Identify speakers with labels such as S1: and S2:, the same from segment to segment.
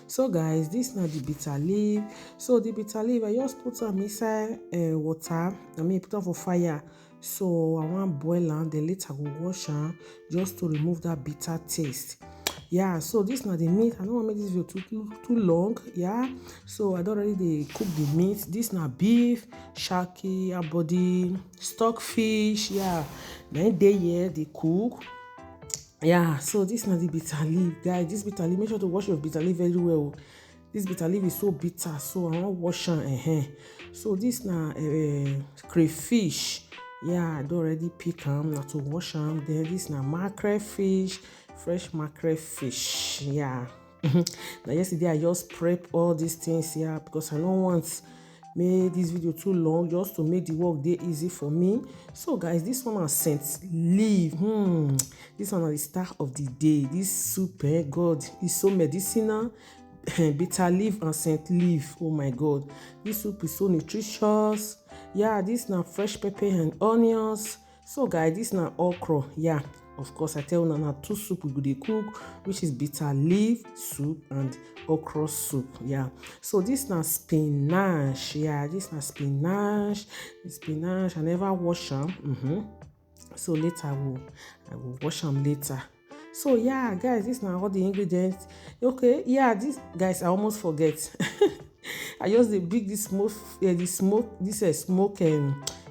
S1: So guys, this na the bitter leaf. So the bitter leaf, I just put am inside water. Put am for fire. So I want boil am, then later I go wash am just to remove that bitter taste. Yeah, so this na the meat. I don't want to make this video too long. Yeah, so I don't already dey cook the meat. This na beef, shaki, body, stockfish. Yeah, then they here they cook. Yeah, so this na the bitter leaf, guys. This bitter leaf, make sure to wash your bitter leaf very well. This bitter leaf is so bitter, so I want wash am. So this na crayfish. Yeah, I don already pick am na to wash am. Then this na mackerel fish, fresh mackerel fish. Yeah. Now yesterday I just prep all these things here because I don't want make this video too long, just to make the work dey easy for me. So guys, this one na scent leaf. This one na the star of the day. This soup, God, is so medicinal. Bitter leaf and scent leaf, oh my God, this soup is so nutritious. Yeah, this na fresh pepper and onions. So guys, this na okra. Yeah, of course I tell you na two soup we go dey cook, which is bitter leaf soup and okra soup. Yeah, so this na spinach. Yeah, this na spinach. The spinach I never wash am. So later I will wash them later. So yeah, guys, this now all the ingredients. Okay, yeah, this guys I almost forget. I just dey bring this smoke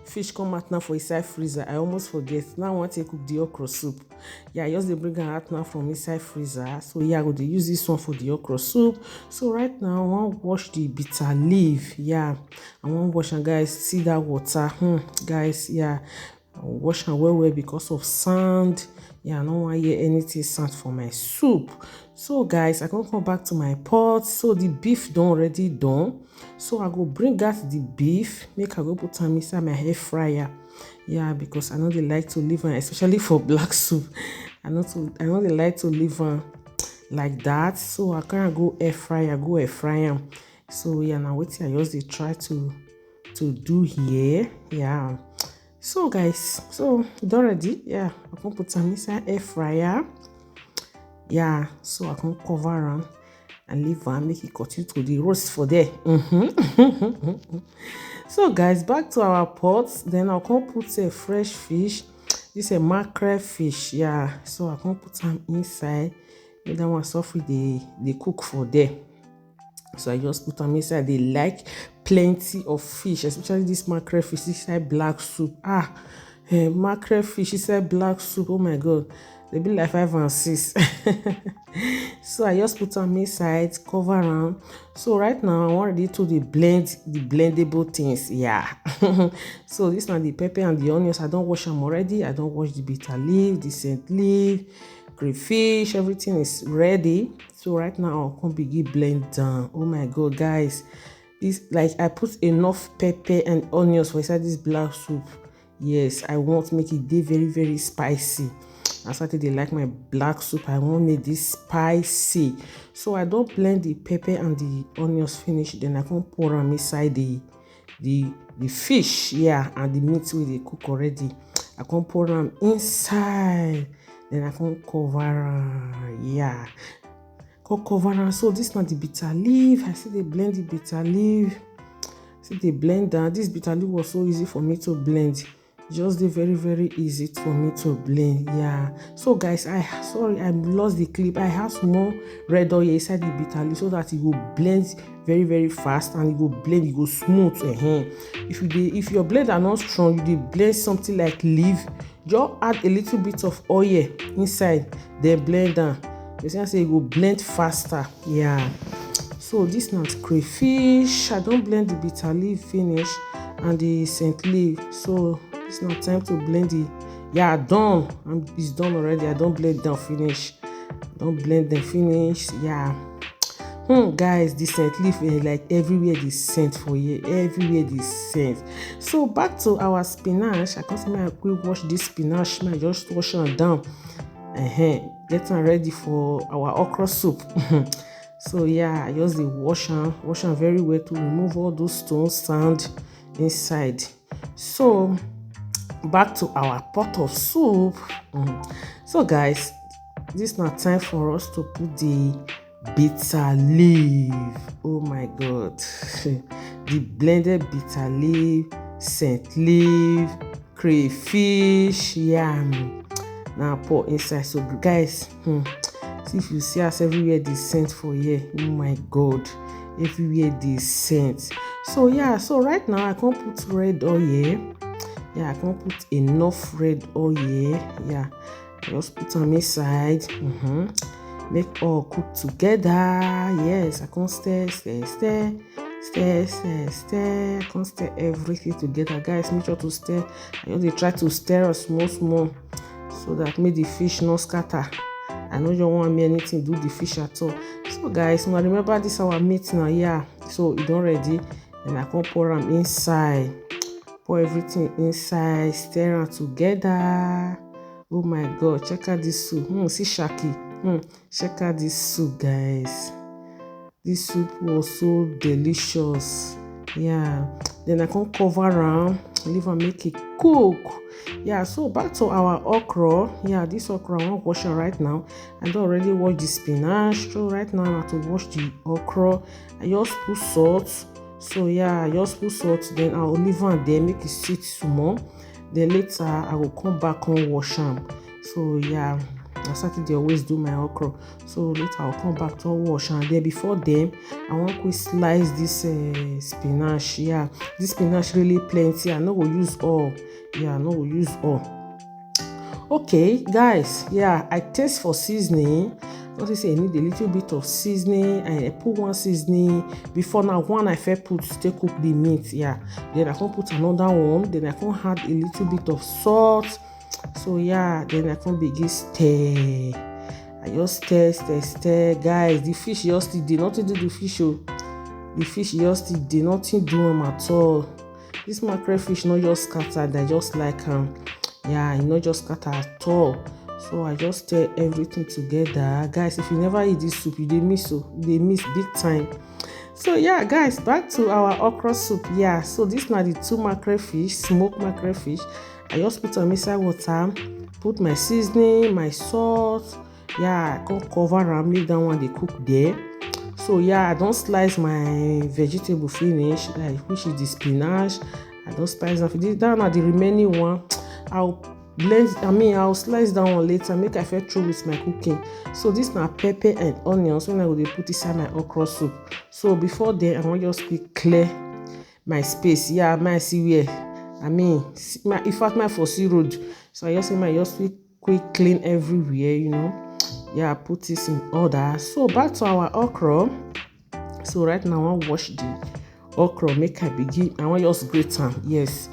S1: fish come out now for inside freezer. I almost forget. Now I want to cook the okra soup. Yeah, I just dey bring am out now from inside freezer. So yeah, I go dey use this one for the okra soup. So right now I want wash the bitter leaf. Yeah, I want wash am, guys. See that water, guys. Yeah, I wash am well because of sand. Yeah, I don't want to hear anything sound for my soup. So guys, I can come back to my pot. So the beef done already done. So I go bring out the beef, make I go put am inside my air fryer. Yeah, because I know they like to leave am, especially for black soup. I know they like to leave am like that. So I can't go air fry am. So yeah, now wetin I just dey try to do here. Yeah. So guys, so it already, yeah, I can put some inside air fryer. Yeah, so I can cover am and leave am, make it continue to the roast for there. So guys, back to our pot. Then I can put a fresh fish. This is a mackerel fish. Yeah, so I can put them inside. Make that one suffer they cook for there. So I just put them inside. They like plenty of fish, especially this mackerel fish inside black soup. Mackerel fish inside black soup. Oh my God, they be like 5 and 6. So I just put them inside, cover them. So right now I want ready to blend the blendable things. Yeah. So this now the pepper and the onions. I don't wash them already. I don't wash the bitter leaf, the scent leaf, crayfish. Everything is ready. So right now I'll come begin blend down. Oh my God, guys, this, like, I put enough pepper and onions for inside this black soup. Yes, I want to make it very spicy. As I they like my black soup, I want make this spicy. So I don't blend the pepper and the onions finish. Then I can pour them inside the fish. Yeah, and the meat wey they cook already. I can pour them inside. Then I can cover them. Yeah, cover them. So this not the bitter leaf. I see they blend the bitter leaf. See they blend that. This bitter leaf was so easy for me to blend. Just the very easy for me to blend. Yeah, so guys, I lost the clip. I have some more red oil inside the bitter leaf so that it will blend very fast, and it will blend, it will smooth. If your blend are not strong, you blend something like leaf, just add a little bit of oil inside, then blend down. You see, I say it will blend faster. Yeah, so this not crayfish. I don't blend the bitter leaf finish and the scent leaf, so it's not time to blend it. Yeah, done. It's done already. I don't blend them finish. Don't blend them finish. Yeah. Guys, the scent leaf like everywhere the scent for you. Everywhere the scent. So back to our spinach. I can't say I quick wash this spinach. I just wash them down. Get them ready for our okra soup. So yeah, I just wash them very well to remove all those stones, sand inside. So back to our pot of soup. So guys, this is now time for us to put the bitter leaf. Oh my god. The blended bitter leaf, scent leaf, crayfish, yam. Now pour inside. So guys, see if you see us everywhere the scent for here. Oh my god, everywhere the scent. So yeah, so right now I can't put red oil here. Yeah, I can't put enough red oil here. Yeah, just put them inside. Make all cook together. Yes, I can't stir. I can't stir everything together, guys. Make sure to stir. I just try to stir small so that make the fish not scatter. I know you don't want me anything do the fish at all. So guys, now remember this our meat now. Yeah, so it done ready. Then I can pour them inside. Pour everything inside, stir them together. Oh my god, check out this soup. See Shaki. Check out this soup, guys. This soup was so delicious. Yeah, then I can cover am, leave am make it cook. Yeah, so back to our okra. Yeah, this okra I want wash it right now. I don already wash the spinach. So right now I have to wash the okra. I just put salt. So yeah, I just put salt. Then I'll leave am there, make it sit small. Then later I will come back and wash am. So yeah, I started to always do my okra. So later I'll come back to wash, and then before then I want to slice this spinach. Yeah, this spinach really plenty. I no go use all. Yeah, I no go use all. Okay guys, yeah, I taste for seasoning. Don't say I need a little bit of seasoning. I put one seasoning before. Now one I first put to cook the meat. Yeah, then I can put another one. Then I can add a little bit of salt. So yeah, then I can begin stir. I just stir, guys. The fish just did nothing do the fish. Oh, the fish just did nothing do them at all. This mackerel fish not just scattered. I just like yeah, it not just scatter at all. So I just stir everything together, guys. If you never eat this soup, you dey miss. So they miss big time. So yeah, guys, back to our okra soup. Yeah, so this now the 2 mackerel fish, smoked mackerel fish. I just put them inside water, put my seasoning, my salt. Yeah, I can cover and make that one they cook there. So yeah, I don't slice my vegetable finish, like which is the spinach. I don't slice that. That now the remaining one, I'll slice that one later, make I feel through with my cooking. So this now pepper and onions when I will put inside my okra soup. So before then, I want just quick clear my space. Yeah, I might see where. In fact, my for sea road. So I just quick clean everywhere, you know. Yeah, put this in order. So back to our okra. So right now I want to wash the okra. Make I begin. I want just grate them. Yes.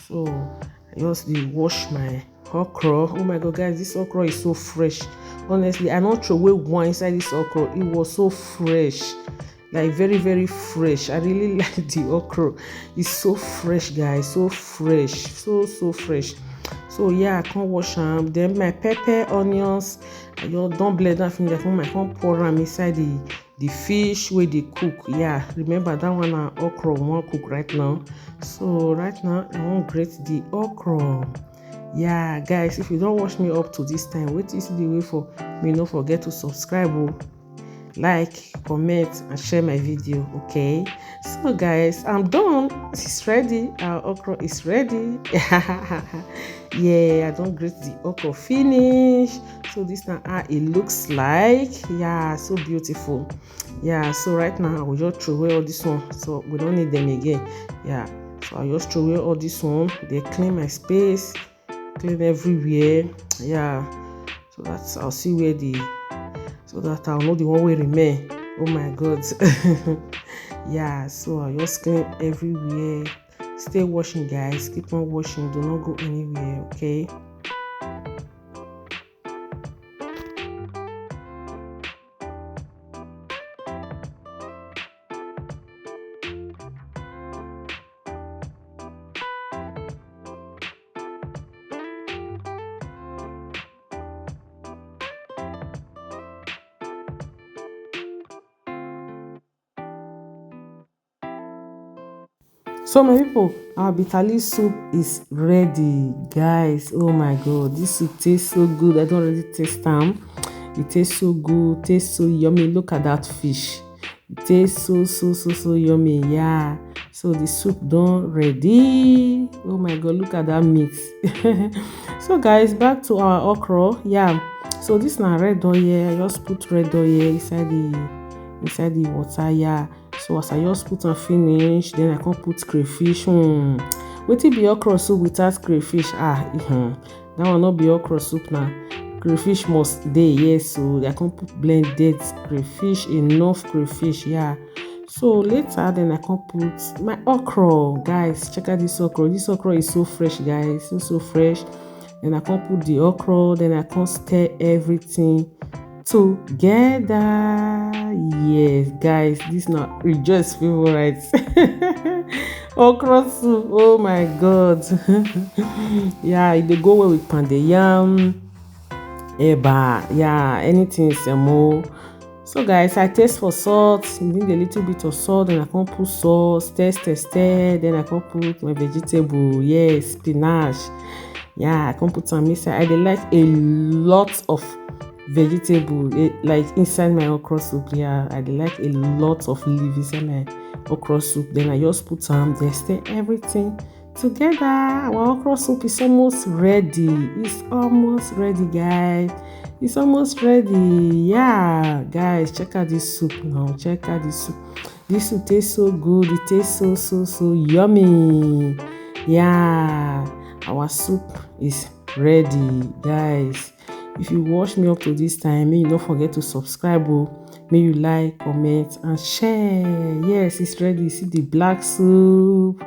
S1: So I just wash my okra. Oh my god, guys, this okra is so fresh. Honestly, I not throw away one inside this okra. It was so fresh. Like very fresh. I really like the okra. It's so fresh, guys. So fresh. So fresh. So yeah, I can wash them. Then my pepper, onions, I just don't blend that thing. I can pour them inside the fish where they cook. Yeah, remember that one okra won't cook right now. So right now I won't grate the okra. Yeah, guys, if you don't watch me up to this time, wait till you see the way for me. Don't forget to subscribe, like, comment, and share my video. Okay, so guys, I'm done. It's ready. Our okra is ready. Yeah, I don't grate the okra finish. So this now how it looks like. Yeah, so beautiful. Yeah, so right now I will just throw away all this one, so we don't need them again. Yeah, so I just throw away all this one. They clean my space, clean everywhere. Yeah, so that's I'll see where so that I'll know the one will remain. Oh my god. Yeah, so I just clean everywhere. Stay washing, guys. Keep on washing. Do not go anywhere. Okay. So my people, our bitter leaf soup is ready, guys. Oh my god, this soup tastes so good. I don't really taste them. It tastes so good, tastes so yummy. Look at that fish. It tastes so yummy. Yeah. So the soup done ready. Oh my god, look at that meat. So guys, back to our okra. Yeah. So this na red oil. I just put red oil inside the water. Yeah. So as I just put and finish, then I can put crayfish. Wetin be okra soup without crayfish? That one not be okra soup now. Crayfish must dey, yes. So I can put blended crayfish, enough crayfish. Yeah. So later, then I can put my okra. Guys, check out this okra. This okra is so fresh, guys. So fresh. Then I can put the okra. Then I can stir everything together. Yes, guys, this now Rejoice favorite. Okra soup. Oh my god. Yeah, they go well with pounded yam, eba. Yeah, anything semo. So guys, I taste for salt. Need a little bit of salt, then I can put salt, stir. Then I can put my vegetable. Yes, spinach. Yeah, I can put some inside. I dey like a lot of vegetable, like inside my okra soup. Yeah, I dey like a lot of leaf inside my okra soup. Then I just put some, then stir everything together. Our okra soup is almost ready. It's almost ready, guys. It's almost ready. Yeah, guys, check out this soup now. Check out this soup. This soup tastes so good. It tastes so yummy. Yeah, our soup is ready, guys. If you watch me up to this time, may you don't forget to subscribe. May you like, comment, and share. Yes, it's ready. See the black soup.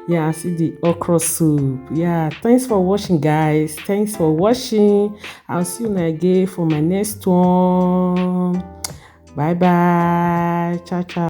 S1: Yeah, see the okra soup. Yeah, thanks for watching, guys. Thanks for watching. I'll see you again for my next one. Bye bye. Ciao.